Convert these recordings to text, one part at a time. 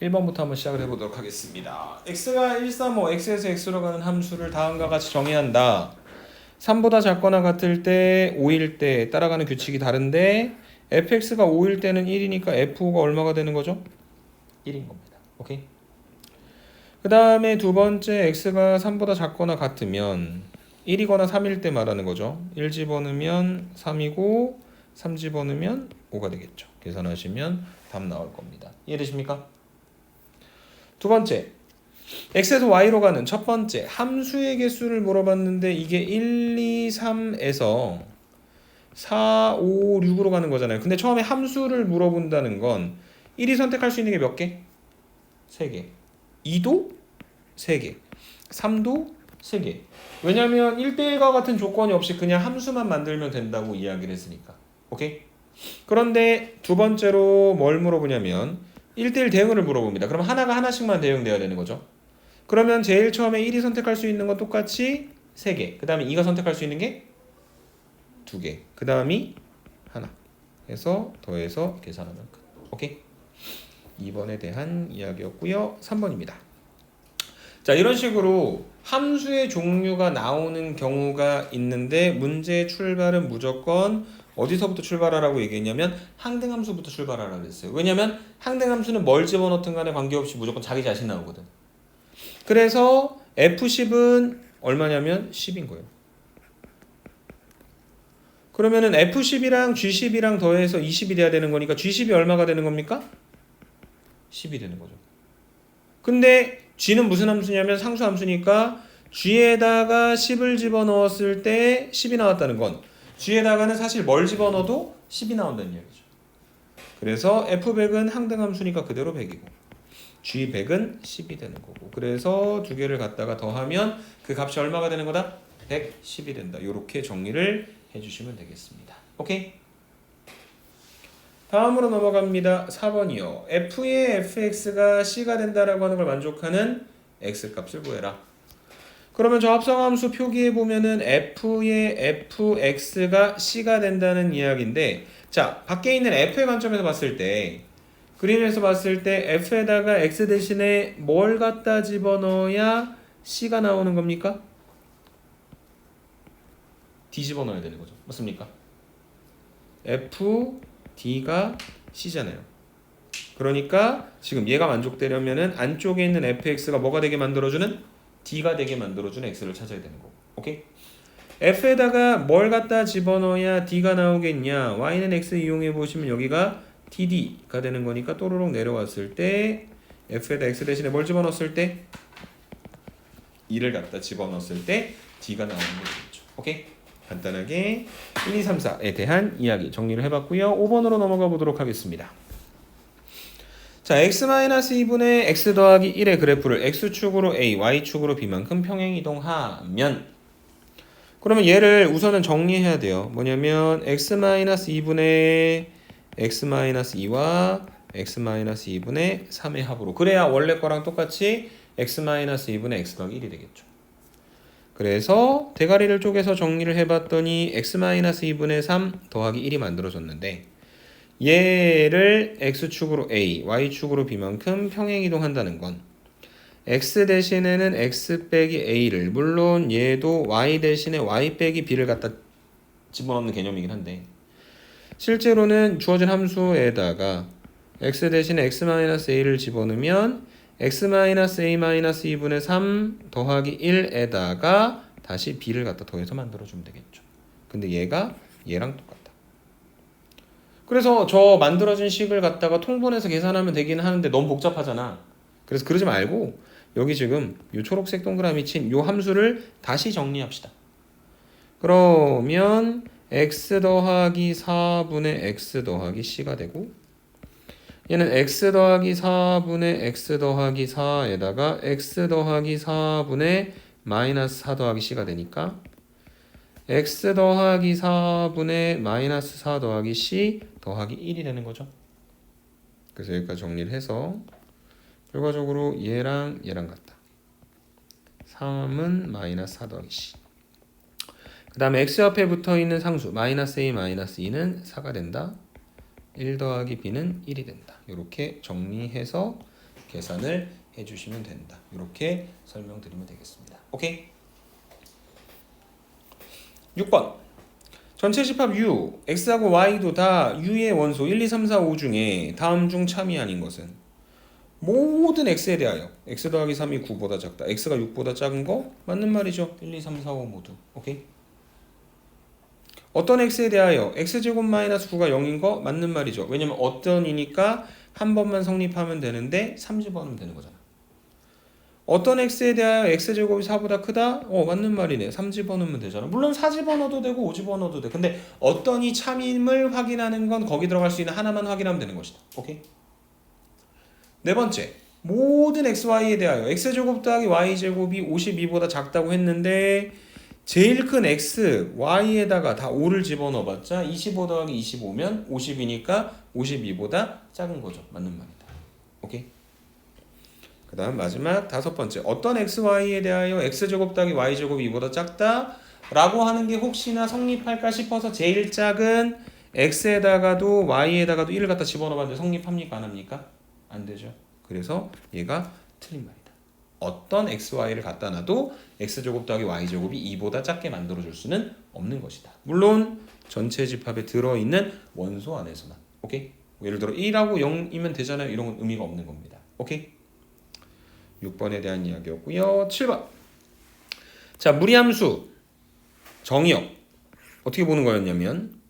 1번부터 한번 시작을 해보도록 하겠습니다. x가 135, x에서 x로 가는 함수를 다음과 같이 정의한다. 3보다 작거나 같을 때 5일 때 따라가는 규칙이 다른데 fx가 5일 때는 1이니까 f5가 얼마가 되는 거죠? 1인 겁니다. 오케이? 그 다음에 두 번째 x가 3보다 작거나 같으면 1이거나 3일 때 말하는 거죠. 1 집어넣으면 3이고 3 집어넣으면 5가 되겠죠. 계산하시면 답 나올 겁니다. 이해되십니까? 두 번째, x에서 y로 가는 첫 번째 함수의 개수를 물어봤는데 이게 1, 2, 3에서 4, 5, 6으로 가는 거잖아요. 근데 처음에 함수를 물어본다는 건 1이 선택할 수 있는 게 몇 개? 3개. 2도 3개. 3도 3개. 왜냐면 1대1과 같은 조건이 없이 그냥 함수만 만들면 된다고 이야기를 했으니까. 오케이? 그런데 두 번째로 뭘 물어보냐면 1대1 대응을 물어봅니다. 그럼 하나가 하나씩만 대응돼야 되는 거죠. 그러면 제일 처음에 1이 선택할 수 있는 건 똑같이 3개. 그 다음에 2가 선택할 수 있는 게 2개. 그 다음이 하나. 해서 더해서 계산하면 끝. 오케이? 2번에 대한 이야기였고요. 3번입니다. 자, 이런 식으로 함수의 종류가 나오는 경우가 있는데 문제의 출발은 무조건 어디서부터 출발하라고 얘기했냐면 항등함수부터 출발하라고 했어요. 왜냐면 항등함수는 뭘 집어넣든 간에 관계없이 무조건 자기 자신 나오거든. 그래서 F10은 얼마냐면 10인 거예요. 그러면은 F10이랑 G10이랑 더해서 20이 돼야 되는 거니까 G10이 얼마가 되는 겁니까? 10이 되는 거죠. 근데 G는 무슨 함수냐면 상수함수니까 G에다가 10을 집어넣었을 때 10이 나왔다는 건 G에다가는 사실 뭘 집어넣어도 10이 나온다는 이야기죠. 그래서 F100은 항등함수니까 그대로 100이고 G100은 10이 되는 거고 그래서 두 개를 갖다가 더하면 그 값이 얼마가 되는 거다? 110이 된다. 이렇게 정리를 해주시면 되겠습니다. 오케이? 다음으로 넘어갑니다. 4번이요. F의 fx가 c가 된다라고 하는 걸 만족하는 x값을 구해라. 그러면 저 합성함수 표기해 보면은 f의 fx가 c가 된다는 이야기인데 자, 밖에 있는 f의 관점에서 봤을 때 그림에서 봤을 때 f에다가 x 대신에 뭘 갖다 집어넣어야 c가 나오는 겁니까? d 집어넣어야 되는 거죠. 맞습니까? f d가 c잖아요. 그러니까 지금 얘가 만족되려면은 안쪽에 있는 fx가 뭐가 되게 만들어주는? d가 되게 만들어주는 x를 찾아야 되는 거고. 오케이? f에다가 뭘 갖다 집어넣어야 d가 나오겠냐? y는 x 이용해 보시면 여기가 dd가 되는 거니까 또르륵 내려왔을 때 f에다 x 대신에 뭘 집어넣었을 때? 2를 갖다 집어넣었을 때 d가 나오는 거겠죠. 오케이? 간단하게 1, 2, 3, 4에 대한 이야기 정리를 해봤고요. 5번으로 넘어가 보도록 하겠습니다. 자, x-2분의 x 더하기 1의 그래프를 x축으로 a, y축으로 b만큼 평행이동하면 그러면 얘를 우선은 정리해야 돼요. 뭐냐면 x-2분의 x-2와 x-2분의 3의 합으로 그래야 원래 거랑 똑같이 x-2분의 x 더하기 1이 되겠죠. 그래서 대가리를 쪼개서 정리를 해봤더니 x-2분의 3 더하기 1이 만들어졌는데 얘를 x축으로 a, y축으로 b만큼 평행이동한다는 건 x 대신에는 x 빼기 a를 물론 얘도 y 대신에 y 빼기 b를 갖다 집어넣는 개념이긴 한데 실제로는 주어진 함수에다가 x 대신에 x-a를 집어넣으면 x-a-2분의 3 더하기 1에다가 다시 b를 갖다 더해서 만들어주면 되겠죠. 근데 얘가 얘랑 똑같다. 그래서 저 만들어진 식을 갖다가 통분해서 계산하면 되긴 하는데 너무 복잡하잖아. 그래서 그러지 말고 여기 지금 이 초록색 동그라미 친 이 함수를 다시 정리합시다. 그러면 x 더하기 4분의 x 더하기 c가 되고 얘는 x 더하기 4분의 x 더하기 4에다가 x 더하기 4분의 마이너스 4 더하기 c가 되니까 x 더하기 4분의 마이너스 4 더하기 c 더하기 1이 되는 거죠. 그래서 여기까지 정리를 해서 결과적으로 얘랑 얘랑 같다. 3은 마이너스 4 더하기 c. 그 다음에 x 옆에 붙어있는 상수 마이너스 a 마이너스 2는 4가 된다. 1 더하기 b는 1이 된다. 이렇게 정리해서 계산을 해주시면 된다. 이렇게 설명드리면 되겠습니다. 오케이? 6번 전체 집합 U, X하고 Y도 다 U의 원소 1, 2, 3, 4, 5 중에 다음 중 참이 아닌 것은 모든 X에 대하여 X 더하기 3이 9보다 작다. X가 6보다 작은 거 맞는 말이죠. 1, 2, 3, 4, 5 모두. 오케이? 어떤 X에 대하여 X제곱 마이너스 9가 0인 거 맞는 말이죠. 왜냐면 어떤이니까 한 번만 성립하면 되는데 3집어넣으면 되는 거잖아. 어떤 X에 대하여 X제곱이 4보다 크다? 맞는 말이네. 3집어넣으면 되잖아. 물론 4집어넣어도 되고 5집어넣어도 돼. 근데 어떤이 참임을 확인하는 건 거기 들어갈 수 있는 하나만 확인하면 되는 것이다. 오케이? 네 번째, 모든 xy에 대하여 x제곱 더하기 y제곱이 52보다 작다고 했는데 제일 큰 x, y에다가 다 5를 집어넣어봤자 25 더하기 25면 50이니까 52보다 작은 거죠. 맞는 말이다. 오케이? 그 다음 마지막 다섯 번째, 어떤 xy에 대하여 x제곱 더하기 y제곱이 2보다 작다? 라고 하는 게 혹시나 성립할까 싶어서 제일 작은 x에다가도 y에다가도 1을 갖다 집어넣어봤는데 성립합니까? 안 합니까? 안 되죠. 그래서 얘가 틀린 말이다. 어떤 xy를 갖다 놔도 x제곱 더하기 y제곱이 2보다 작게 만들어줄 수는 없는 것이다. 물론 전체 집합에 들어있는 원소 안에서만. 오케이? 예를 들어 1하고 0이면 되잖아요. 이런 건 의미가 없는 겁니다. 오케이? 6번에 대한 이야기였고요. 7번. 자, 무리함수 정의역 어떻게 보는 거였냐면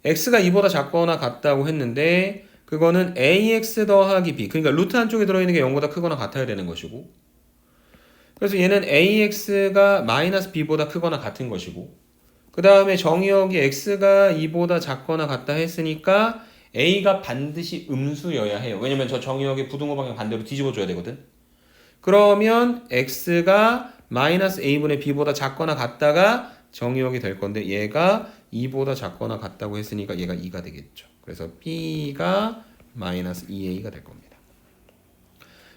x가 2보다 작거나 같다고 했는데 그거는 ax 더하기 b, 그러니까 루트 한쪽에 들어있는 게 0보다 크거나 같아야 되는 것이고, 그래서 얘는 ax가 마이너스 b보다 크거나 같은 것이고, 그 다음에 정의역이 x가 2보다 작거나 같다 했으니까 a가 반드시 음수여야 해요. 왜냐면 저 정의역의 부등호 방향 반대로 뒤집어줘야 되거든. 그러면 x가 마이너스 a분의 b보다 작거나 같다가 정의역이 될 건데 얘가 2보다 작거나 같다고 했으니까 얘가 2가 되겠죠. 그래서 b가 마이너스 2a가 될 겁니다.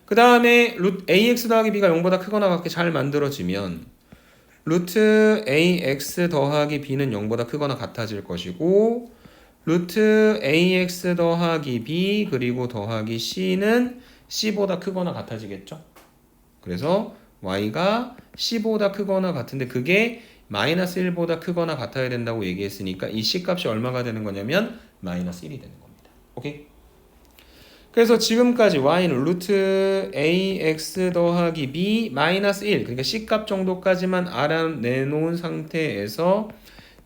그 다음에 ax 더하기 b가 0보다 크거나 같게 잘 만들어지면 루트 ax 더하기 b는 0보다 크거나 같아질 것이고 루트 ax 더하기 b 그리고 더하기 c는 c보다 크거나 같아지겠죠. 그래서 y가 c보다 크거나 같은데 그게 마이너스 1보다 크거나 같아야 된다고 얘기했으니까 이 c값이 얼마가 되는 거냐면 마이너스 1이 되는 겁니다. 오케이? 그래서 지금까지 y는 루트 ax 더하기 b 마이너스 1, 그러니까 c값 정도까지만 알아내놓은 상태에서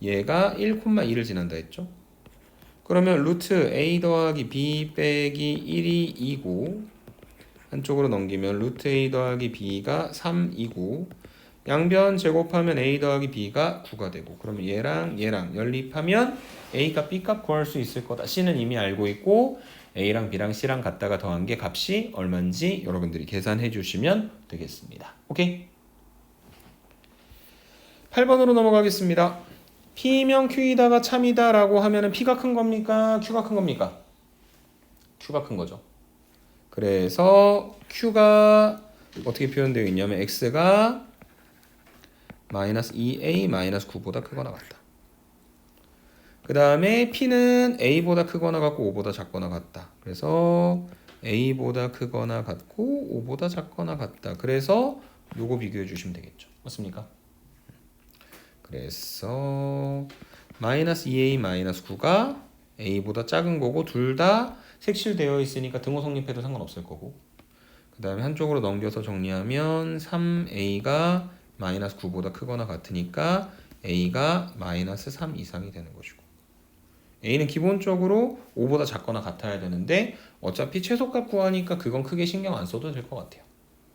얘가 1,2를 지난다 했죠. 그러면 루트 a 더하기 b 빼기 1이 2고 한쪽으로 넘기면 루트 a 더하기 b가 3이고 양변 제곱하면 a 더하기 b가 9가 되고 그러면 얘랑 연립하면 a값 b값 구할 수 있을 거다. c는 이미 알고 있고 a랑 b랑 c랑 갖다가 더한 게 값이 얼마인지 여러분들이 계산해 주시면 되겠습니다. 오케이? 8번으로 넘어가겠습니다. p면 q이다가 참이다 라고 하면은 p가 큰 겁니까? q가 큰 겁니까? q가 큰 거죠. 그래서 q가 어떻게 표현되어 있냐면 x가 마이너스 2a 마이너스 9보다 크거나 같다. 그 다음에 p는 a보다 크거나 같고 5보다 작거나 같다. 그래서 a보다 크거나 같고 5보다 작거나 같다. 그래서 요거 비교해 주시면 되겠죠. 맞습니까? 그래서 마이너스 2a 마이너스 9가 a보다 작은 거고 둘 다 색칠되어 있으니까 등호 성립해도 상관없을 거고 그 다음에 한쪽으로 넘겨서 정리하면 3a가 마이너스 9보다 크거나 같으니까 a가 마이너스 3 이상이 되는 것이고 a는 기본적으로 5보다 작거나 같아야 되는데 어차피 최소값 구하니까 그건 크게 신경 안 써도 될 것 같아요.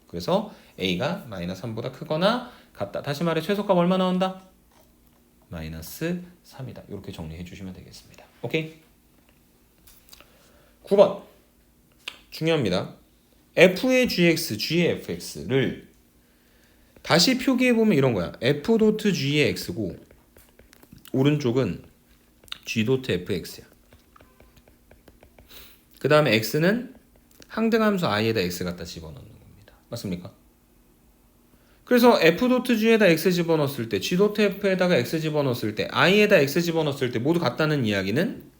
그래서 a가 마이너스 3보다 크거나 같다. 다시 말해 최소값 얼마 나온다? 마이너스 3이다. 이렇게 정리해 주시면 되겠습니다. 오케이? 9번 중요합니다. f의 gx, g의 fx를 다시 표기해보면 이런 거야. f 도트 g의 x고 오른쪽은 g 도트 fx야. 그 다음에 x는 항등함수 i에다 x 갖다 집어넣는 겁니다. 맞습니까? 그래서 f 도트 g에다 x 집어넣었을 때 g 도트 f에다가 x 집어넣었을 때 i에다 x 집어넣었을 때 모두 같다는 이야기는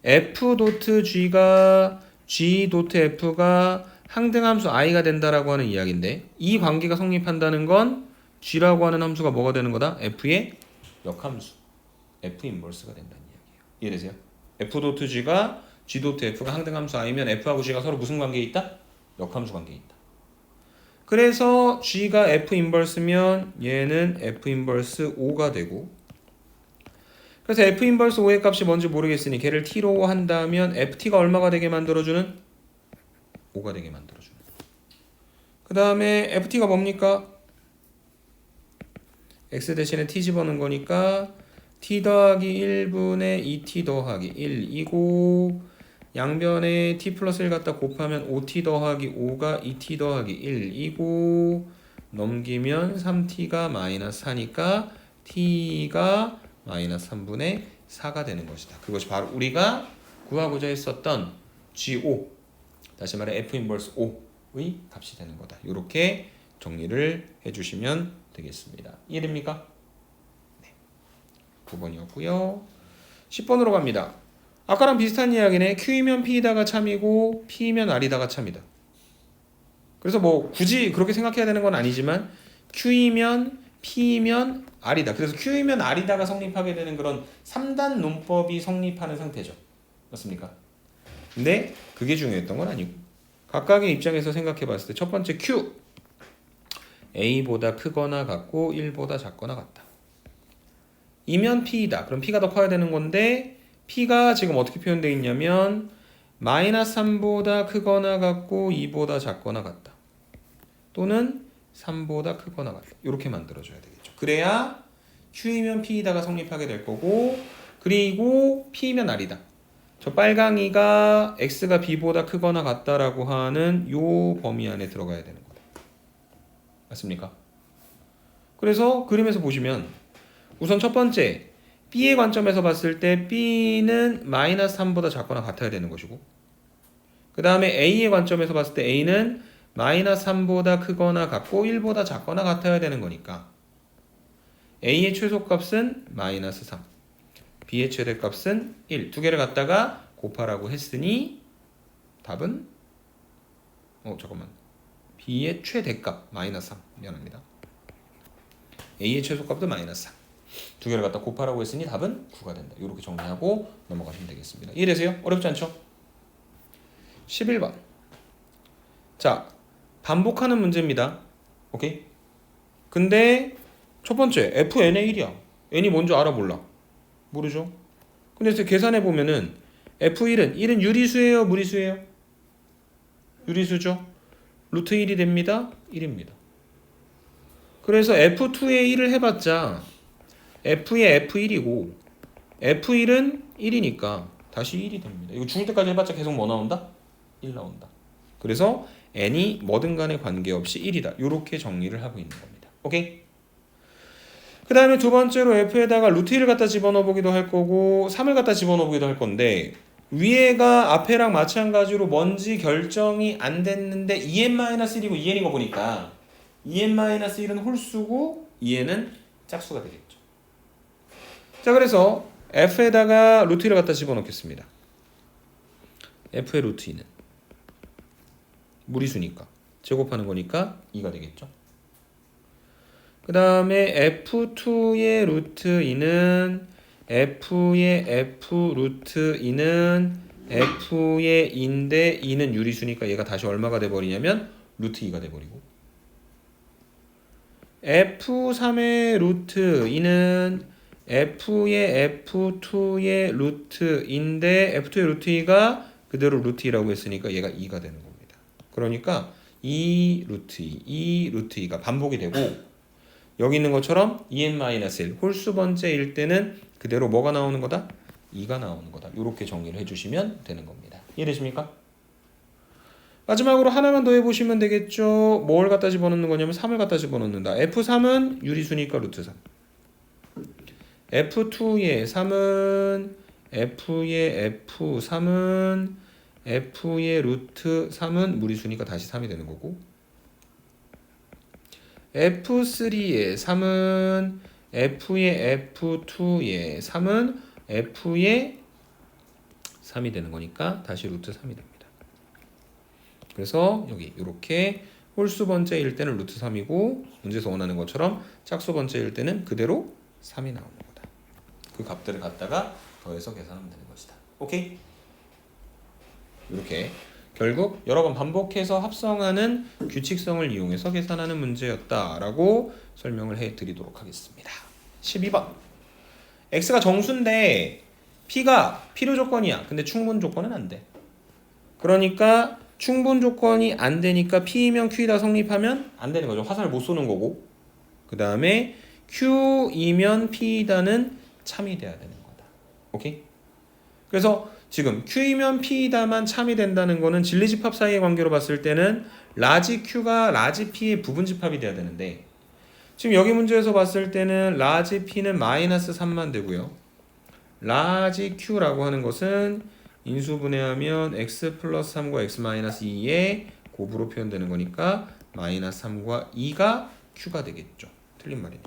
f 도트 g가 g 도트 f가 항등함수 i가 된다라고 하는 이야기인데 이 관계가 성립한다는 건 g라고 하는 함수가 뭐가 되는 거다? f의 역함수 f 인버스가 된다는 이야기예요. 이해되세요? f 도트 g가 g 도트 f가 항등함수 i면 f하고 g가 서로 무슨 관계에 있다? 역함수 관계에 있다. 그래서 g가 f 인버스면 얘는 f 인버스 5가 되고 그래서 f 인버스 5의 값이 뭔지 모르겠으니 걔를 t로 한다면 ft가 얼마가 되게 만들어주는? 5가 되게 만들어주는. 그 다음에 ft가 뭡니까? x 대신에 t 집어넣은 거니까 t 더하기 1분의 2t 더하기 1이고 양변에 t 플러스 1 갖다 곱하면 5t 더하기 5가 2t 더하기 1이고 넘기면 3t가 마이너스 4니까 t가 마이너스 3분의 4가 되는 것이다. 그것이 바로 우리가 구하고자 했었던 G5 다시 말해 F 인버스 5의 값이 되는 거다. 이렇게 정리를 해주시면 되겠습니다. 이해됩니까? 네. 9번이었고요. 10번으로 갑니다. 아까랑 비슷한 이야기네. Q이면 P이다가 참이고 P이면 R이다가 참이다. 그래서 뭐 굳이 그렇게 생각해야 되는 건 아니지만 Q이면 P이면 R이다. 그래서 Q이면 R이다가 성립하게 되는 그런 3단 논법이 성립하는 상태죠. 맞습니까? 근데 그게 중요했던 건 아니고 각각의 입장에서 생각해 봤을 때 첫 번째 Q A보다 크거나 같고 1보다 작거나 같다. 이면 P이다. 그럼 P가 더 커야 되는 건데 P가 지금 어떻게 표현되어 있냐면 마이너스 3보다 크거나 같고 2보다 작거나 같다. 또는 3보다 크거나 같다. 이렇게 만들어줘야 되겠죠. 그래야 Q이면 P이다가 성립하게 될 거고 그리고 P이면 R이다. 저 빨강이가 X가 B보다 크거나 같다라고 하는 요 범위 안에 들어가야 되는 거다. 맞습니까? 그래서 그림에서 보시면 우선 첫 번째 B의 관점에서 봤을 때 B는 마이너스 3보다 작거나 같아야 되는 것이고 그 다음에 A의 관점에서 봤을 때 A는 마이너스 3보다 크거나 같고 1보다 작거나 같아야 되는 거니까 A의 최소값은 마이너스 3 B의 최대값은 1 두 개를 갖다가 곱하라고 했으니 답은 잠깐만 B의 최대값 마이너스 3 미안합니다. A의 최소값도 마이너스 3 두 개를 갖다 곱하라고 했으니 답은 9가 된다. 이렇게 정리하고 넘어가시면 되겠습니다. 이해되세요? 어렵지 않죠? 11번 자 반복하는 문제입니다. 오케이? 근데 첫 번째 fn의 1이야. n이 뭔지 알아 몰라? 모르죠? 근데 이제 계산해 보면은 f1은 유리수예요 무리수예요? 유리수죠? 루트 1이 됩니다. 1입니다. 그래서 f2의 1을 해봤자 f의 f1이고 f1은 1이니까 다시 1이 됩니다. 이거 죽을 때까지 해봤자 계속 뭐 나온다? 1 나온다. 그래서 n이 뭐든 간에 관계없이 1이다. 이렇게 정리를 하고 있는 겁니다. 오케이? 그 다음에 두 번째로 f에다가 루트 1을 갖다 집어넣어 보기도 할 거고 3을 갖다 집어넣어 보기도 할 건데 위에가 앞에랑 마찬가지로 뭔지 결정이 안 됐는데 2n-1이고 2n인 거 보니까 2n-1은 홀수고 2n은 짝수가 되겠죠. 자 그래서 f에다가 루트 1을 갖다 집어넣겠습니다. f의 루트 2는 무리수니까 제곱하는 거니까 2가 되겠죠. 그 다음에 f2의 루트 2는 f의 f 루트 2는 f의 2인데 2는 유리수니까 얘가 다시 얼마가 돼버리냐면 루트 2가 돼버리고 f3의 루트 2는 f의 f2의 루트 2인데 f2의 루트 2가 그대로 루트 2라고 했으니까 얘가 2가 되는 겁니다. 그러니까 2 루트 2 루트 2가 반복이 되고 여기 있는 것처럼 2n-1 홀수 번째일 때는 그대로 뭐가 나오는 거다? 2가 나오는 거다. 이렇게 정리를 해주시면 되는 겁니다. 이해되십니까? 마지막으로 하나만 더 해보시면 되겠죠. 뭘 갖다 집어넣는 거냐면 3을 갖다 집어넣는다. f3은 유리수니까 루트 3 f2의 3은 f의 f3은 f의 루트 3은 무리수니까 다시 3이 되는 거고 f3의 3은 f의 f2의 3은 f의 3이 되는 거니까 다시 루트 3이 됩니다. 그래서 여기 이렇게 홀수 번째일 때는 루트 3이고 문제에서 원하는 것처럼 짝수 번째일 때는 그대로 3이 나오는 거다. 그 값들을 갖다가 더해서 계산하면 되는 것이다. 오케이? 이렇게 결국 여러 번 반복해서 합성하는 규칙성을 이용해서 계산하는 문제였다라고 설명을 해드리도록 하겠습니다. 12번 x가 정수인데 p가 필요 조건이야. 근데 충분 조건은 안 돼. 그러니까 충분 조건이 안 되니까 p이면 q이다 성립하면 안 되는 거죠. 화살을 못 쏘는 거고. 그 다음에 q이면 p이다는 참이 돼야 되는 거다. 오케이? 그래서 지금 q이면 p이다만 참이 된다는 거는 진리집합 사이의 관계로 봤을 때는 라지 q가 라지 p의 부분집합이 돼야 되는데 지금 여기 문제에서 봤을 때는 라지 p는 마이너스 3만 되고요. 라지 q라고 하는 것은 인수분해하면 x 플러스 3과 x 마이너스 2의 곱으로 표현되는 거니까 마이너스 3과 2가 q가 되겠죠. 틀린 말이네.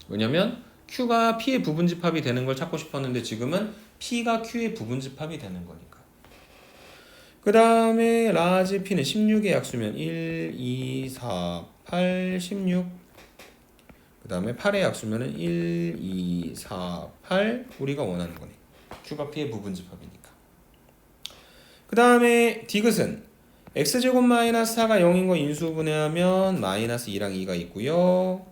왜냐면 q가 p의 부분집합이 되는 걸 찾고 싶었는데 지금은 p가 q의 부분집합이 되는 거니까. 그 다음에 라지 p는 16의 약수면 1, 2, 4, 8, 16. 그 다음에 8의 약수면은 1, 2, 4, 8 우리가 원하는 거네. q가 p의 부분집합이니까. 그 다음에 디귿은 x제곱 마이너스 4가 0인 거 인수분해하면 마이너스 2랑 2가 있고요.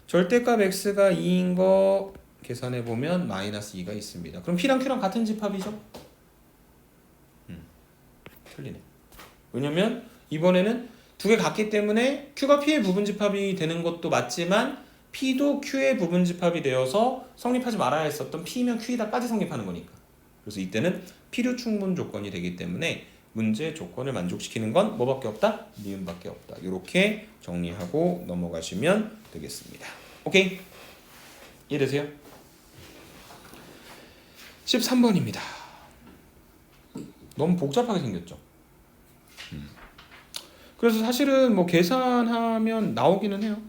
절대값 x가 2인 거 계산해보면 마이너스 2가 있습니다. 그럼 p랑 q랑 같은 집합이죠? 틀리네. 왜냐면 이번에는 두 개 같기 때문에 q가 p의 부분집합이 되는 것도 맞지만 p도 q의 부분집합이 되어서 성립하지 말아야 했었던 p면 q이다까지 성립하는 거니까. 그래서 이때는 필요 충분 조건이 되기 때문에 문제 조건을 만족시키는 건 뭐밖에 없다? 니은밖에 없다. 이렇게 정리하고 넘어가시면 되겠습니다. 오케이? 이해되세요? 13번입니다. 너무 복잡하게 생겼죠? 그래서 사실은 뭐 계산하면 나오기는 해요.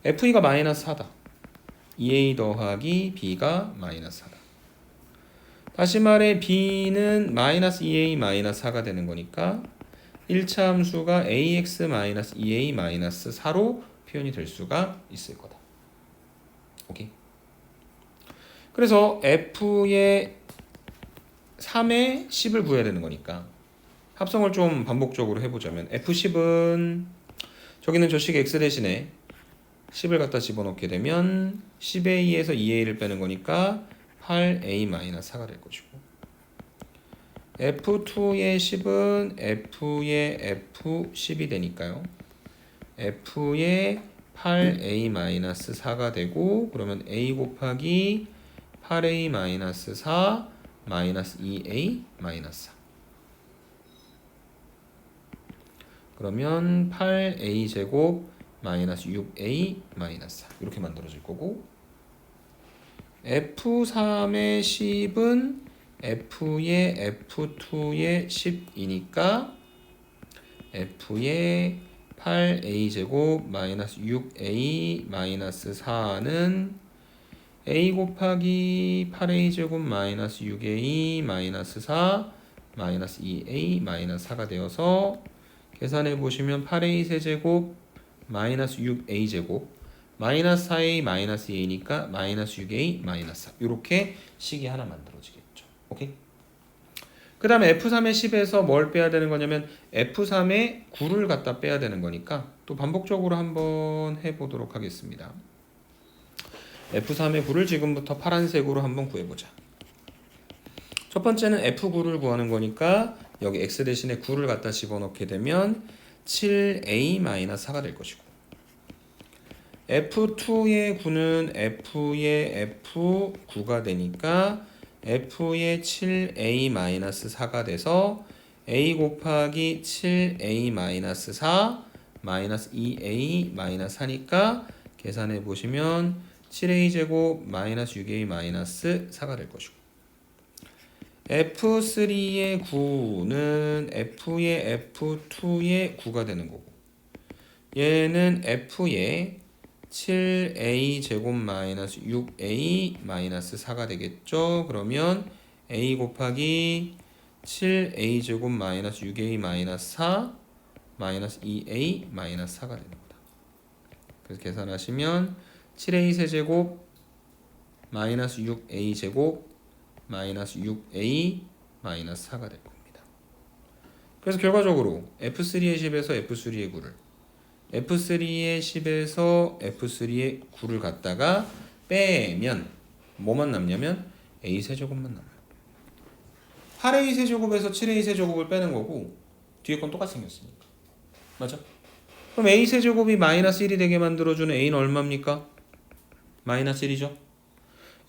FE가 마이너스 4다. 2A 더하기 B가 마이너스 4다. 다시 말해 B는 마이너스 2A 마이너스 4가 되는 거니까 1차 함수가 AX 마이너스 2A 마이너스 4로 표현이 될 수가 있을 거다. 오케이. 그래서 F의 3에 10을 구해야 되는 거니까 합성을 좀 반복적으로 해보자면 F10은 저기는 저 식의 X 대신에 10을 갖다 집어넣게 되면 10A에서 2A를 빼는 거니까 8A-4가 될 것이고 F2의 10은 F의 F10이 되니까요. F의 8A-4가 되고 그러면 A 곱하기 8A-4 마이너스 2A-4 그러면 8A 제곱 마이너스 6A 마이너스 4 이렇게 만들어질 거고 F3의 10은 F의 F2의 10이니까 F의 8A 제곱 마이너스 6A 마이너스 4는 A 곱하기 8A 제곱 마이너스 6A 마이너스 4 마이너스 2A 마이너스 4가 되어서 계산해 보시면 8A 세제곱 마이너스 6A 제곱 마이너스 4A 마이너스 2A니까 마이너스 6A 마이너스 4 이렇게 식이 하나 만들어지겠죠. 오케이? 그 다음에 F3의 10에서 뭘 빼야 되는 거냐면 F3의 9를 갖다 빼야 되는 거니까 또 반복적으로 한번 해보도록 하겠습니다. F3의 9를 지금부터 파란색으로 한번 구해보자. 첫 번째는 F9를 구하는 거니까 여기 X 대신에 9를 갖다 집어넣게 되면 7A-4가 될 것이고 F2의 9는 F의 F9가 되니까 F의 7A-4가 돼서 A 곱하기 7A-4 마이너스 2A-4니까 계산해 보시면 7A 제곱 마이너스 6A 마이너스 4가 될 것이고 F3의 9는 F의 F2의 9가 되는 거고 얘는 F의 7A 제곱 마이너스 6A 마이너스 4가 되겠죠. 그러면 A 곱하기 7a 제곱 마이너스 6a 마이너스 4 마이너스 2a 마이너스 4가 됩니다. 그래서 계산하시면 7a 세제곱 마이너스 6a 제곱 마이너스 6a 마이너스 4가 될 겁니다. 그래서 결과적으로 f3의 10에서 f3의 9를 f3의 10에서 f3의 9를 갖다가 빼면 뭐만 남냐면 a 세제곱만 남아요. 8a 세제곱에서 7a 세제곱을 빼는 거고 뒤에 건 똑같이 생겼으니까. 맞아? 그럼 a 세제곱이 마이너스 1이 되게 만들어주는 a는 얼마입니까? 마이너스 1이죠.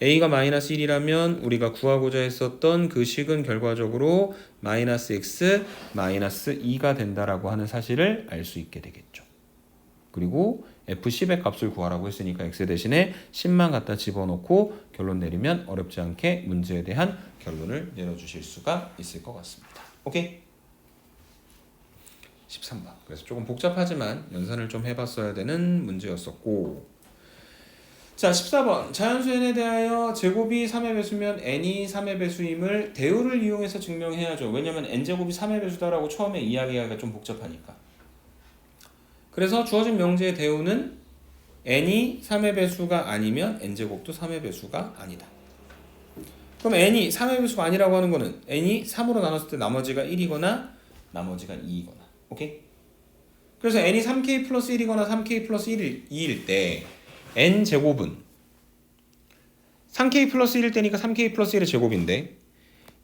a가 마이너스 1이라면 우리가 구하고자 했었던 그 식은 결과적으로 마이너스 x 마이너스 2가 된다라고 하는 사실을 알 수 있게 되겠죠. 그리고 f10의 값을 구하라고 했으니까 x 대신에 10만 갖다 집어넣고 결론 내리면 어렵지 않게 문제에 대한 결론을 내려주실 수가 있을 것 같습니다. 오케이? 13번. 그래서 조금 복잡하지만 연산을 좀 해봤어야 되는 문제였었고, 자 14번. 자연수 n에 대하여 제곱이 3의 배수면 n이 3의 배수임을 대우를 이용해서 증명해야죠. 왜냐면 n제곱이 3의 배수다라고 처음에 이야기하기가 좀 복잡하니까. 그래서 주어진 명제의 대우는 n이 3의 배수가 아니면 n제곱도 3의 배수가 아니다. 그럼 n이 3의 배수가 아니라고 하는 거는 n이 3으로 나눴을 때 나머지가 1이거나 나머지가 2이거나. 오케이? 그래서 n이 3k 플러스 1이거나 3k 플러스 2일 때 n제곱은 3k 플러스 1일 때니까 3k 플러스 1의 제곱인데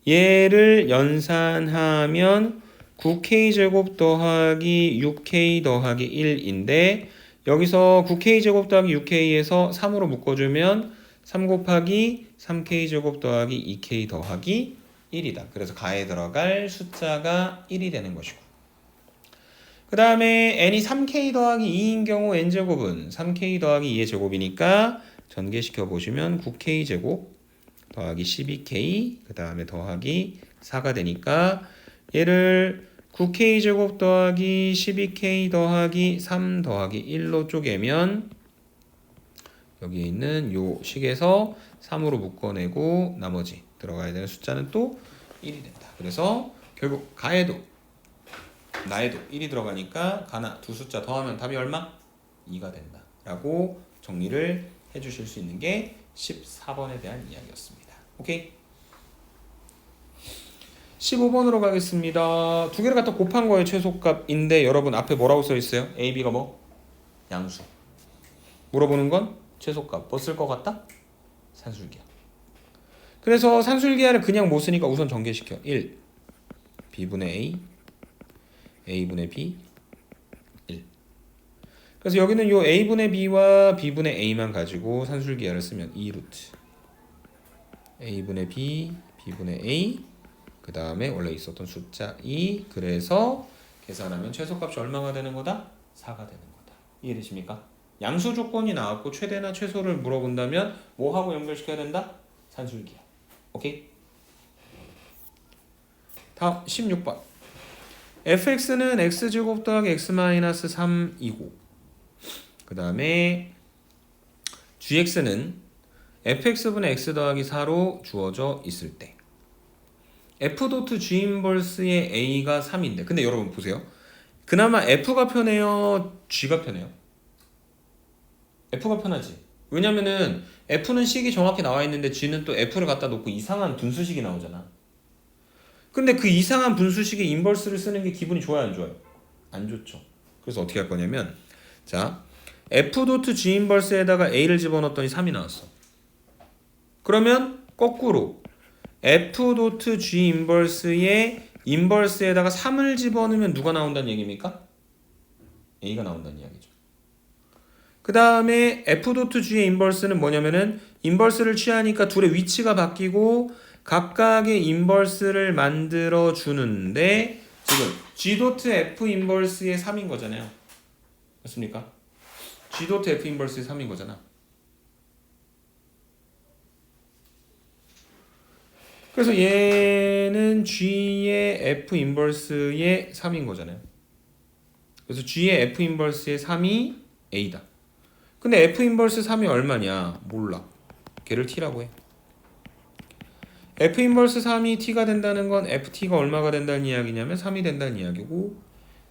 얘를 연산하면 9k제곱 더하기 6k 더하기 1인데 여기서 9k제곱 더하기 6k에서 3으로 묶어주면 3 곱하기 3k제곱 더하기 2k 더하기 1이다. 그래서 가에 들어갈 숫자가 1이 되는 것이고, 그 다음에 n이 3k 더하기 2인 경우 n제곱은 3k 더하기 2의 제곱이니까 전개시켜 보시면 9k제곱 더하기 12k 그 다음에 더하기 4가 되니까 얘를 9k제곱 더하기 12k 더하기 3 더하기 1로 쪼개면 여기에 있는 요 식에서 3으로 묶어내고 나머지 들어가야 되는 숫자는 또 1이 된다. 그래서 결국 가에도 나에도 1이 들어가니까 가나 두 숫자 더하면 답이 얼마? 2가 된다 라고 정리를 해주실 수 있는 게 14번에 대한 이야기였습니다. 오케이? 15번으로 가겠습니다. 두 개를 갖다 곱한 거의 최소값인데 여러분 앞에 뭐라고 써 있어요? A, B가 뭐? 양수. 물어보는 건 최소값. 뭐 쓸 것 같다? 산술기하. 그래서 산술기하를 그냥 못 쓰니까 우선 전개시켜. 1 B분의 A A분의 B 1. 그래서 여기는 요 A분의 B와 B분의 A만 가지고 산술기하를 쓰면 2루트 A분의 B B분의 A 그 다음에 원래 있었던 숫자 2. 그래서 계산하면 최소값이 얼마가 되는 거다? 4가 되는 거다. 이해되십니까? 양수 조건이 나왔고 최대나 최소를 물어본다면 뭐하고 연결시켜야 된다? 산술기하. 오케이? 다음 16번. fx는 x제곱 더하기 x-3이고 그 다음에 gx는 fx분의 x 더하기 4로 주어져 있을 때 f g 인버스의 a가 3인데 근데 여러분 보세요. 그나마 f가 편해요? g가 편해요? f가 편하지. 왜냐면은 f는 식이 정확히 나와 있는데 g는 또 f를 갖다 놓고 이상한 분수식이 나오잖아. 근데 그 이상한 분수식의 인버스를 쓰는 게 기분이 좋아요, 안 좋아요? 안 좋죠. 그래서 어떻게 할 거냐면 자 f.g 인버스에다가 a를 집어넣었더니 3이 나왔어. 그러면 거꾸로 f.g 인버스의 인버스에다가 3을 집어넣으면 누가 나온다는 얘기입니까? a가 나온다는 이야기죠. 그 다음에 f.g의 인버스는 뭐냐면은 인버스를 취하니까 둘의 위치가 바뀌고 각각의 인버스를 만들어 주는데 지금 g.f 인버스의 3인 거잖아요. 맞습니까? g.f 인버스의 3인 거잖아. 그래서 얘는 g의 f 인버스의 3인 거잖아요. 그래서 g의 f 인버스의 3이 a다. 근데 f 인버스 3이 얼마냐? 몰라. 걔를 t라고 해. f 인버스 3이 t가 된다는 건 ft가 얼마가 된다는 이야기냐면 3이 된다는 이야기고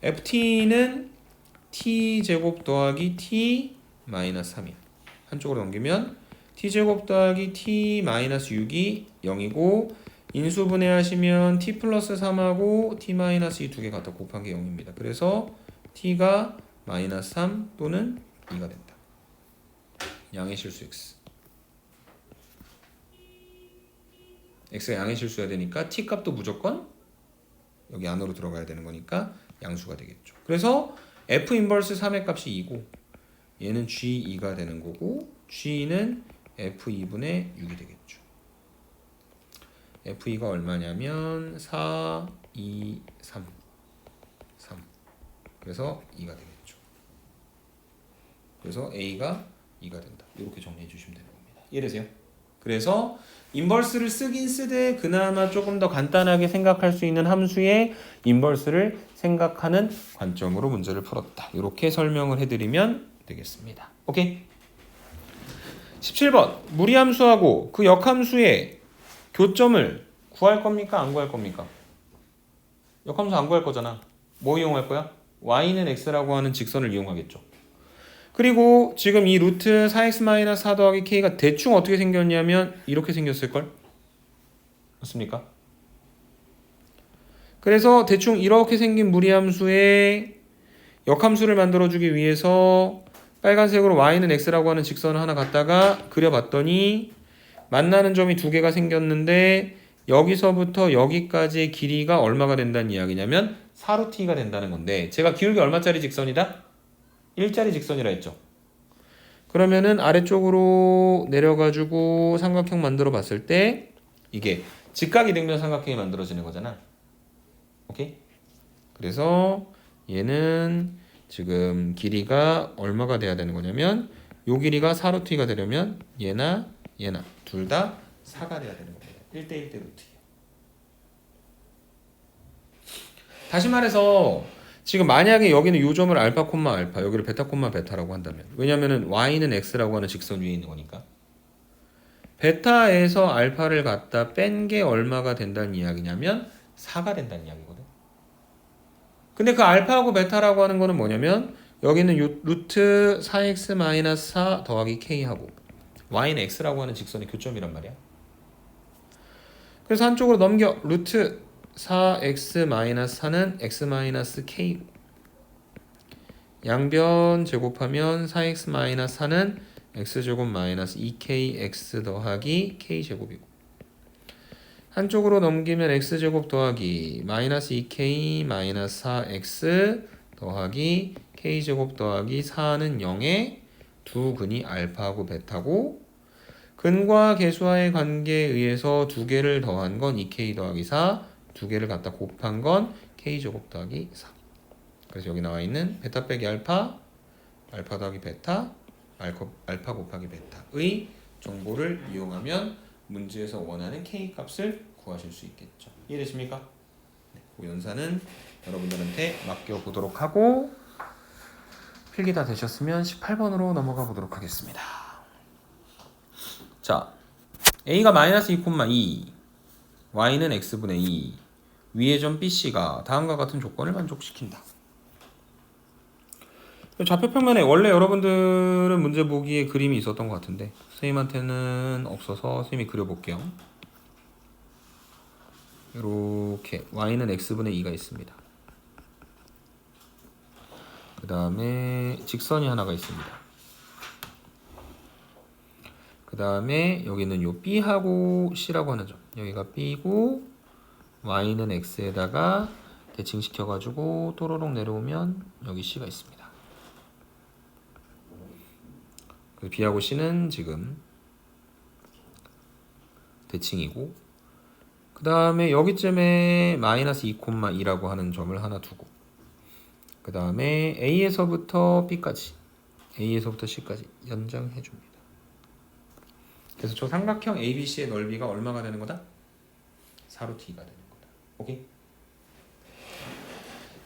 ft는 t제곱 더하기 t 마이너스 3이야. 한쪽으로 넘기면 t제곱 더하기 t 마이너스 6이 0이고 인수분해하시면 t 플러스 3하고 t 마이너스 2 두 개 갖다 곱한 게 0입니다. 그래서 t가 마이너스 3 또는 2가 된다. 양의 실수 x. x가 양의 실수야 되니까 t 값도 무조건 여기 안으로 들어가야 되는 거니까 양수가 되겠죠. 그래서 f 인버스 3의 값이 2고 얘는 g2가 되는 거고 g는 f2분의 6이 되겠죠. f2가 얼마냐면 4, 2, 3 그래서 2가 되겠죠. 그래서 a가 2가 된다. 이렇게 정리해 주시면 되는 겁니다. 이해되세요? 그래서 인버스를 쓰긴 쓰되 그나마 조금 더 간단하게 생각할 수 있는 함수의 인버스를 생각하는 관점으로 문제를 풀었다. 이렇게 설명을 해드리면 되겠습니다. 오케이? 17번 무리함수하고 그 역함수의 교점을 구할 겁니까? 안 구할 겁니까? 역함수 안 구할 거잖아. 뭐 이용할 거야? y는 x라고 하는 직선을 이용하겠죠. 그리고 지금 이 루트 4x-4 더하기 k가 대충 어떻게 생겼냐면 이렇게 생겼을걸? 맞습니까? 그래서 대충 이렇게 생긴 무리함수의 역함수를 만들어주기 위해서 빨간색으로 y는 x라고 하는 직선을 하나 갖다가 그려봤더니 만나는 점이 두 개가 생겼는데 여기서부터 여기까지의 길이가 얼마가 된다는 이야기냐면 4루트가 된다는 건데 제가 기울기 얼마짜리 직선이다? 1짜리 직선이라 했죠. 그러면은 아래쪽으로 내려가지고 삼각형 만들어 봤을 때 이게 직각이등변 삼각형이 만들어지는 거잖아. 오케이? 그래서 얘는 지금 길이가 얼마가 돼야 되는 거냐면 요 길이가 4루트가 되려면 얘나 둘 다 4가 돼야 되는 겁니다. 1대1대 루트예요. 다시 말해서 지금 만약에 여기는 요 점을 알파 콤마 알파 여기를 베타 콤마 베타라고 한다면 왜냐면은 y는 x라고 하는 직선 위에 있는 거니까 베타에서 알파를 갖다 뺀 게 얼마가 된다는 이야기냐면 4가 된다는 이야기거든. 근데 그 알파하고 베타라고 하는 거는 뭐냐면 여기는 요 루트 4x-4 더하기 k하고 y는 x라고 하는 직선의 교점이란 말이야. 그래서 한쪽으로 넘겨 루트 4x-4는 x-k고 양변 제곱하면 4x-4는 x제곱 마이너스 2kx 더하기 k제곱이고 한쪽으로 넘기면 x제곱 더하기 마이너스 2k 마이너스 4x 더하기 k제곱 더하기 4는 0에 두 근이 알파하고 베타고 근과 계수와의 관계에 의해서 두 개를 더한 건 2k 더하기 4 두 개를 갖다 곱한 건 k제곱 더하기 4 그래서 여기 나와 있는 베타 빼기 알파 알파 더하기 베타 알파 곱하기 베타의 정보를 이용하면 문제에서 원하는 k 값을 구하실 수 있겠죠. 이해되십니까? 네, 그 연산은 여러분들한테 맡겨보도록 하고 필기 다 되셨으면 18번으로 넘어가 보도록 하겠습니다. 자, a가 마이너스 2,2 y는 x분의 2 위의 점 BC가 다음과 같은 조건을 만족시킨다. 좌표평면에 원래 여러분들은 문제 보기에 그림이 있었던 것 같은데 선생님한테는 없어서 선생님이 그려볼게요. 이렇게 y는 x분의 2가 있습니다. 그 다음에 직선이 하나가 있습니다. 그 다음에 여기는 요 B하고 C라고 하는 점 여기가 B고 y는 x에다가 대칭시켜가지고 또로록 내려오면 여기 C가 있습니다. B하고 C는 지금 대칭이고 그 다음에 여기쯤에 마이너스 2,2라고 하는 점을 하나 두고 그 다음에 A에서부터 B까지 A에서부터 C까지 연장해 줍니다. 그래서 저 삼각형 ABC의 넓이가 얼마가 되는 거다? 4루트가 되는 거다. 오케이?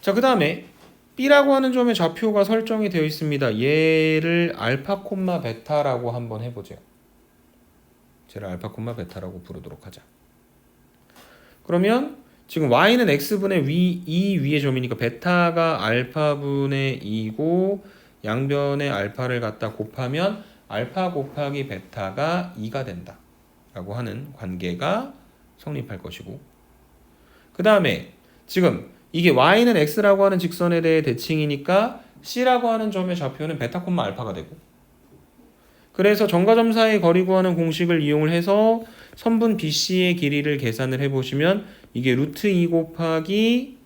자, 그 다음에 B라고 하는 점의 좌표가 설정이 되어 있습니다. 얘를 알파 베타라고 한번 해보죠. 쟤를 알파 베타라고 부르도록 하자. 그러면 지금 y는 x분의 2 위의 점이니까 베타가 알파분의 2고 양변에 알파를 갖다 곱하면 알파 곱하기 베타가 2가 된다 라고 하는 관계가 성립할 것이고, 그 다음에 지금 이게 y는 x라고 하는 직선에 대해 대칭이니까 c라고 하는 점의 좌표는 베타 콤마 알파가 되고, 그래서 점과 점 사이 거리 구하는 공식을 이용을 해서 선분 BC의 길이를 계산을 해보시면 이게 루트 2 곱하기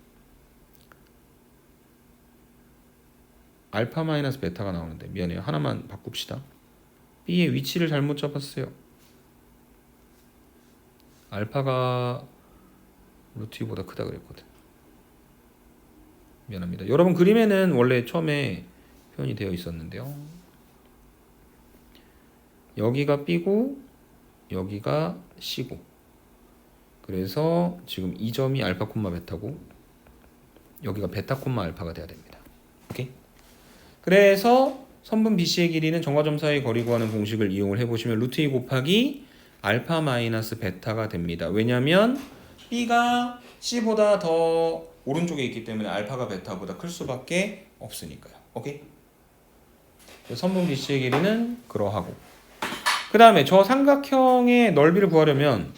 알파 마이너스 베타가 나오는데, 미안해요. 하나만 바꿉시다. B의 위치를 잘못 잡았어요. 알파가 루트 2보다 크다 그랬거든. 미안합니다. 여러분 그림에는 원래 처음에 표현이 되어 있었는데요. 여기가 B고 여기가 C고, 그래서 지금 이 점이 알파 콤마 베타고 여기가 베타 콤마 알파가 돼야 됩니다. 오케이? 그래서 선분 BC의 길이는 점과 점 사이 거리 구하는 공식을 이용을 해보시면 루트 2 곱하기 알파 마이너스 베타가 됩니다. 왜냐하면 B가 C보다 더 오른쪽에 있기 때문에 알파가 베타보다 클 수밖에 없으니까요. 오케이? 선분 BC의 길이는 그러하고, 그 다음에 저 삼각형의 넓이를 구하려면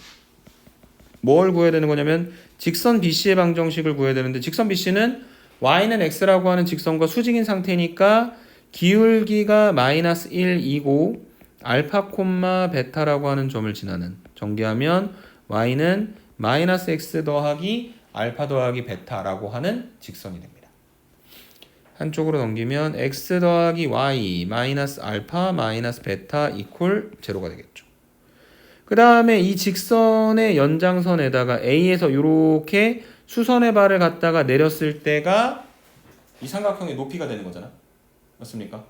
뭘 구해야 되는 거냐면 직선 BC의 방정식을 구해야 되는데, 직선 BC는 y는 x라고 하는 직선과 수직인 상태니까 기울기가 마이너스 1이고 알파 콤마 베타라고 하는 점을 지나는, 전개하면 y는 마이너스 x 더하기 알파 더하기 베타라고 하는 직선이 됩니다. 한쪽으로 넘기면 x 더하기 y 마이너스 알파 마이너스 베타 이퀄 제로가 되겠죠. 그 다음에 이 직선의 연장선에다가 A에서 이렇게 수선의 발을 갖다가 내렸을 때가 이 삼각형의 높이가 되는 거잖아. 맞습니까?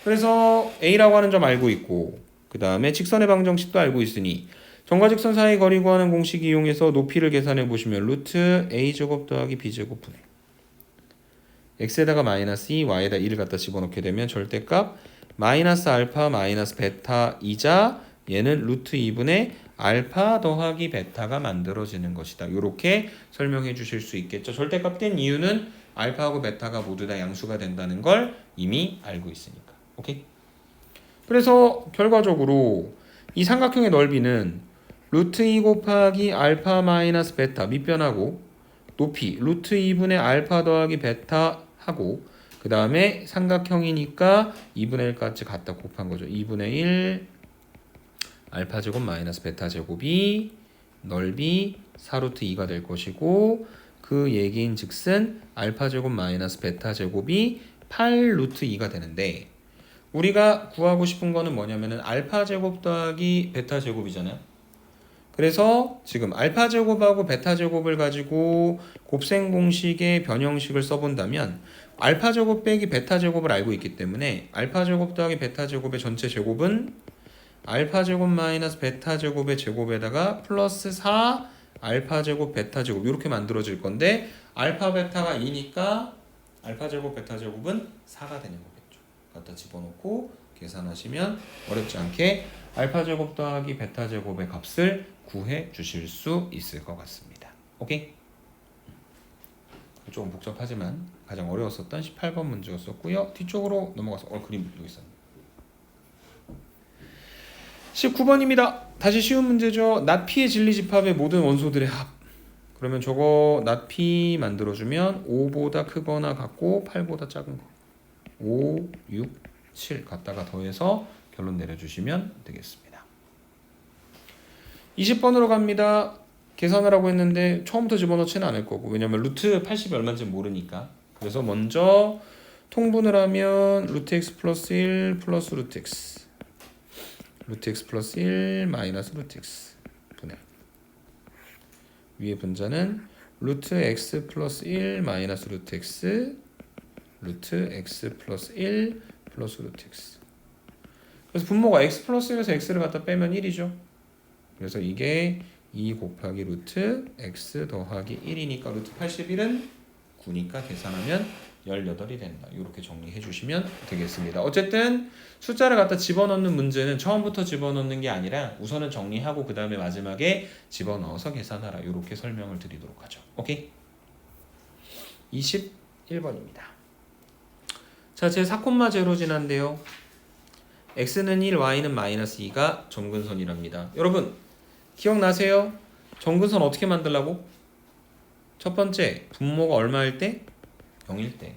그래서 A라고 하는 점 알고 있고, 그 다음에 직선의 방정식도 알고 있으니 점과 직선 사이 거리 구하는 공식 이용해서 높이를 계산해 보시면 루트 A제곱 더하기 B제곱 분의 x에다가 마이너스 2, y에다 2를 갖다 집어넣게 되면 절대값 마이너스 알파 마이너스 베타이자 얘는 루트 2분의 알파 더하기 베타가 만들어지는 것이다. 이렇게 설명해 주실 수 있겠죠. 절대값 된 이유는 알파하고 베타가 모두 다 양수가 된다는 걸 이미 알고 있으니까. 오케이? 그래서 결과적으로 이 삼각형의 넓이는 루트 2 곱하기 알파 마이너스 베타 밑변하고 높이 루트 2분의 알파 더하기 베타 하고, 그 다음에 삼각형이니까 2분의 1까지 갖다 곱한 거죠. 2분의 1 알파 제곱 마이너스 베타 제곱이 넓이 4루트 2가 될 것이고, 그 얘기인 즉슨 알파 제곱 마이너스 베타 제곱이 8루트 2가 되는데, 우리가 구하고 싶은 거는 뭐냐면은 알파 제곱 더하기 베타 제곱이잖아요. 그래서 지금 알파 제곱하고 베타 제곱을 가지고 곱셈 공식의 변형식을 써본다면 알파 제곱 빼기 베타 제곱을 알고 있기 때문에 알파 제곱 더하기 베타 제곱의 전체 제곱은 알파 제곱 마이너스 베타 제곱의 제곱에다가 플러스 4 알파 제곱 베타 제곱 이렇게 만들어질 건데, 알파 베타가 2니까 알파 제곱 베타 제곱은 4가 되는 거겠죠. 갖다 집어넣고 계산하시면 어렵지 않게 알파 제곱 더하기 베타 제곱의 값을 구해 주실 수 있을 것 같습니다. 오케이? 조금 복잡하지만 가장 어려웠었던 18번 문제였었고요. 뒤쪽으로 넘어가서 그림 여기 있었네요. 19번입니다. 다시 쉬운 문제죠. 낫 P의 진리집합의 모든 원소들의 합. 그러면 저거 낫 P 만들어주면 5보다 크거나 같고 8보다 작은 거. 5, 6, 7 갖다가 더해서 결론 내려주시면 되겠습니다. 20번으로 갑니다. 계산을 하고 했는데 처음부터 집어넣지는 않을 거고, 왜냐면 루트 80이 얼마인지 모르니까. 그래서 먼저 통분을 하면 루트 x 플러스 1 플러스 루트 x, 루트 x 플러스 1 마이너스 루트 x 분의 위의 분자는 루트 x 플러스 1 마이너스 루트 x 루트 x 플러스 1 플러스 루트 x. 그래서 분모가 x 플러스 1에서 x를 갖다 빼면 1이죠. 그래서 이게 2 곱하기 루트 x 더하기 1이니까 루트 81은 9니까 계산하면 18이 된다. 이렇게 정리해 주시면 되겠습니다. 어쨌든 숫자를 갖다 집어넣는 문제는 처음부터 집어넣는 게 아니라 우선은 정리하고 그 다음에 마지막에 집어넣어서 계산하라. 이렇게 설명을 드리도록 하죠. 오케이? 21번입니다. 자, 제 4,0 진한데요. x는 1, y는 마이너스 2가 점근선이랍니다. 여러분 기억나세요? 점근선 어떻게 만들라고? 첫 번째, 분모가 얼마일 때? 0일 때.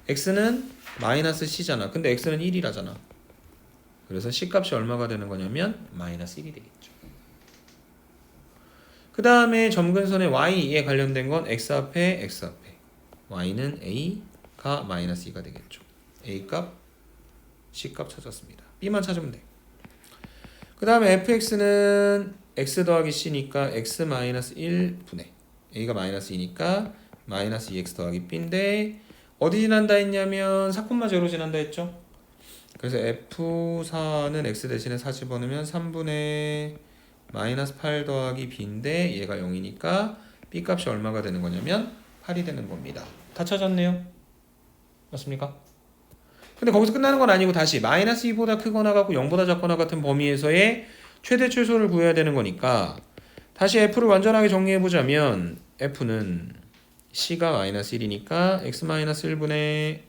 x는 마이너스 c잖아. 근데 x는 1이라잖아. 그래서 c 값이 얼마가 되는 거냐면 마이너스 1이 되겠죠. 그 다음에 점근선의 y에 관련된 건 x 앞에 y는 a가 마이너스 2가 되겠죠. a 값, c 값 찾았습니다. b만 찾으면 돼. 그 다음에 fx는 x 더하기 c니까 x 마이너스 1분의 a가 마이너스 2니까 마이너스 2x 더하기 b인데 어디 지난다 했냐면 4,0 지난다 했죠. 그래서 f4는 x 대신에 4 집어넣으면 3분의 마이너스 8 더하기 b인데 얘가 0이니까 b 값이 얼마가 되는 거냐면 8이 되는 겁니다. 다 찾았네요. 맞습니까? 근데 거기서 끝나는 건 아니고 다시 마이너스 2보다 크거나 같고 0보다 작거나 같은 범위에서의 최대 최소를 구해야 되는 거니까 다시 f를 완전하게 정리해보자면 f는 c가 마이너스 1이니까 x 마이너스 1분의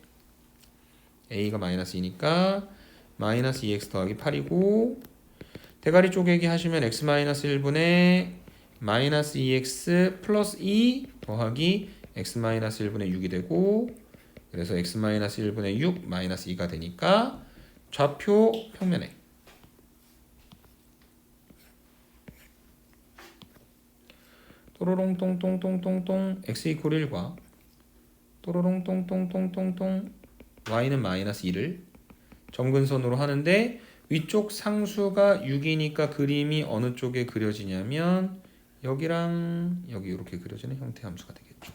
a가 마이너스 2니까 마이너스 2x 더하기 8이고 대가리 쪼개기 하시면 x 마이너스 1분의 마이너스 2x 플러스 2 더하기 x 마이너스 1분의 6이 되고 그래서 x 마이너스 1분의 6 마이너스 2가 되니까 좌표 평면에 또로롱 똥똥똥똥똥 x 이퀄 1과 또로롱 똥똥똥똥똥 y는 마이너스 2를 점근선으로 하는데 위쪽 상수가 6이니까 그림이 어느 쪽에 그려지냐면 여기랑 여기 이렇게 그려지는 형태의 함수가 되겠죠.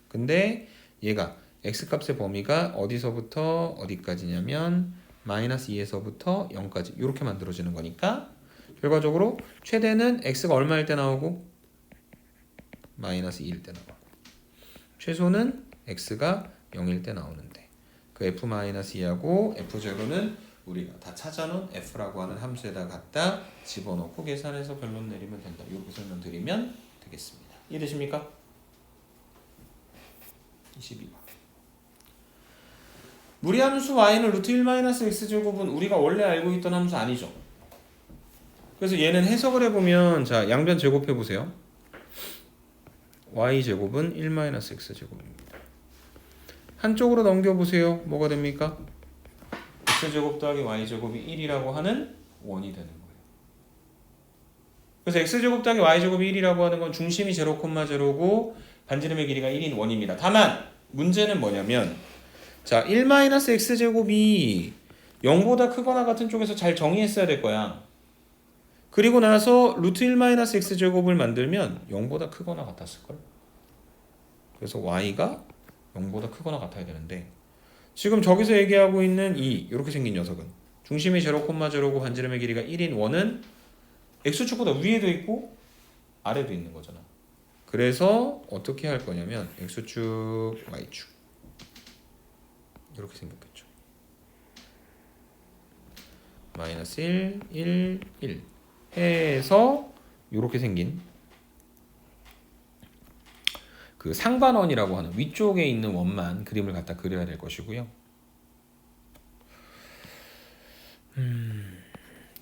근데 얘가 x값의 범위가 어디서부터 어디까지냐면 마이너스 2에서부터 0까지 이렇게 만들어지는 거니까 결과적으로 최대는 x가 얼마일 때 나오고 마이너스 2일 때 나오고 최소는 x가 0일 때 나오는데 그 f-2하고 f0는 우리가 다 찾아놓은 f라고 하는 함수에다 갖다 집어넣고 계산해서 변론 내리면 된다. 이렇게 설명드리면 되겠습니다. 이해되십니까? 22번. 무리함수 y는 루트 1-x제곱은 우리가 원래 알고 있던 함수 아니죠. 그래서 얘는 해석을 해보면 자 양변 제곱해보세요. y제곱은 1-x제곱입니다. 한쪽으로 넘겨보세요. 뭐가 됩니까? x제곱 더하기 y제곱이 1이라고 하는 원이 되는 거예요. 그래서 x제곱 더하기 y제곱이 1이라고 하는 건 중심이 0,0고 반지름의 길이가 1인 원입니다. 다만 문제는 뭐냐면 자 1-x제곱이 0보다 크거나 같은 쪽에서 잘 정의했어야 될 거야. 그리고 나서 루트 1-x제곱을 만들면 0보다 크거나 같았을걸. 그래서 y가 0보다 크거나 같아야 되는데 지금 저기서 얘기하고 있는 이렇게 생긴 녀석은 중심이 0,0고 반지름의 길이가 1인 원은 x축보다 위에도 있고 아래도 있는 거잖아. 그래서 어떻게 할 거냐면 x축, y축 이렇게 생겼겠죠. 마이너스 1, 1, 1 해서 이렇게 생긴 그 상반원이라고 하는 위쪽에 있는 원만 그림을 갖다 그려야 될 것이고요.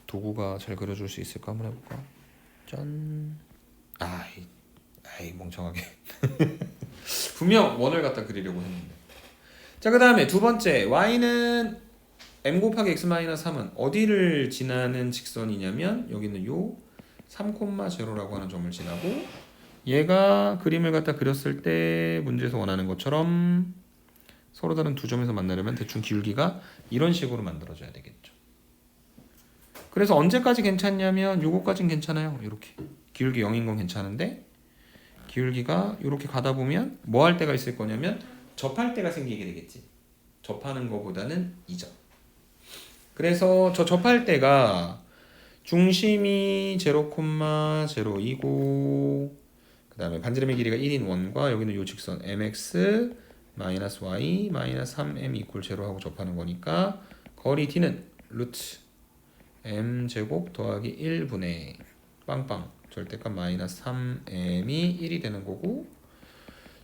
도구가 잘 그려줄 수 있을까 한번 해볼까? 짠. 아이 멍청하게. 분명 원을 갖다 그리려고 했는데. 자, 그 다음에 두 번째 y는 m 곱하기 x-3은 어디를 지나는 직선이냐면 여기는 요 3,0라고 하는 점을 지나고 얘가 그림을 갖다 그렸을 때 문제에서 원하는 것처럼 서로 다른 두 점에서 만나려면 대충 기울기가 이런 식으로 만들어져야 되겠죠. 그래서 언제까지 괜찮냐면 요거까지는 괜찮아요. 이렇게 기울기 0인 건 괜찮은데 기울기가 이렇게 가다 보면 뭐 할 때가 있을 거냐면 접할 때가 생기게 되겠지. 접하는 거보다는 이점. 그래서 저 접할 때가 중심이 0,02고 그 다음에 반지름의 길이가 1인 원과 여기는 요 직선 mx 마이너스 y 마이너스 3m 이퀄 제로하고 접하는 거니까 거리 d는 루트 m 제곱 더하기 1분의 빵빵 절대값 마이너스 3m이 1이 되는 거고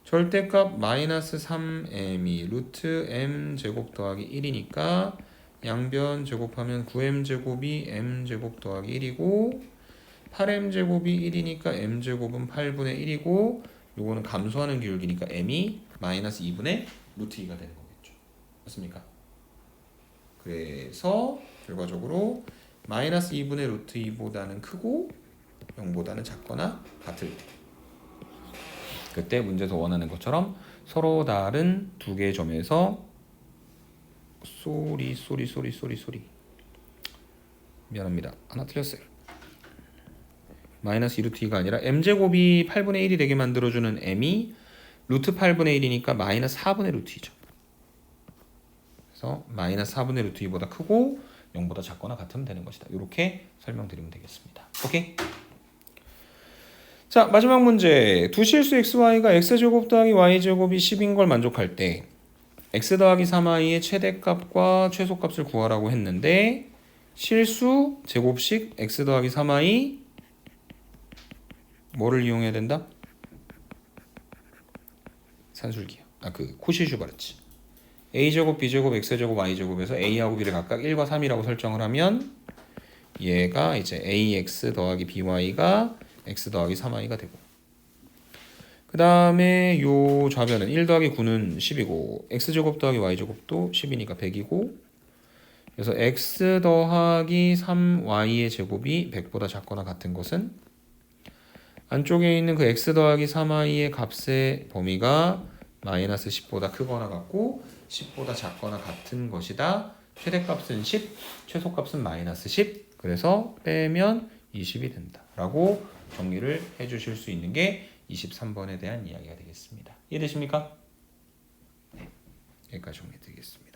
절대값 마이너스 3m이 루트 m 제곱 더하기 1이니까 양변 제곱하면 9m 제곱이 m 제곱 더하기 1이고 8m 제곱이 1이니까 m 제곱은 8분의 1이고 요거는 감소하는 기울기니까 m이 마이너스 2분의 루트 2가 되는 거겠죠. 맞습니까? 그래서 결과적으로 마이너스 2분의 루트 2보다는 크고 0보다는 작거나 같을 때 그때 문제에서 원하는 것처럼 서로 다른 두 개의 점에서 소리 미안합니다. 하나 틀렸어요. 마이너스 2루트 2가 아니라 m제곱이 8분의 1이 되게 만들어주는 m이 루트 8분의 1이니까 마이너스 4분의 루트 2죠. 그래서 마이너스 4분의 루트 2보다 크고 0보다 작거나 같으면 되는 것이다. 이렇게 설명드리면 되겠습니다. 오케이? 자, 마지막 문제. 두 실수 xy가 x제곱 더하기 y제곱이 10인 걸 만족할 때 x 더하기 3y의 최대값과 최소값을 구하라고 했는데 실수 제곱식 x 더하기 3y 뭐를 이용해야 된다? 산술기야. 코시-슈바르츠. a제곱, b제곱, x제곱, y제곱에서 a하고 b를 각각 1과 3이라고 설정을 하면 얘가 이제 ax 더하기 by가 x 더하기 3y가 되고 그 다음에 요 좌변은 1 더하기 9는 10이고 x제곱 더하기 y제곱도 10이니까 100이고 그래서 x 더하기 3y의 제곱이 100보다 작거나 같은 것은 안쪽에 있는 그 x 더하기 3y의 값의 범위가 마이너스 10보다 크거나 같고 10보다 작거나 같은 것이다. 최대값은 10, 최소값은 마이너스 10. 그래서 빼면 20이 된다. 라고 정리를 해주실 수 있는 게 23번에 대한 이야기가 되겠습니다. 이해되십니까? 네, 여기까지 정리드리겠습니다.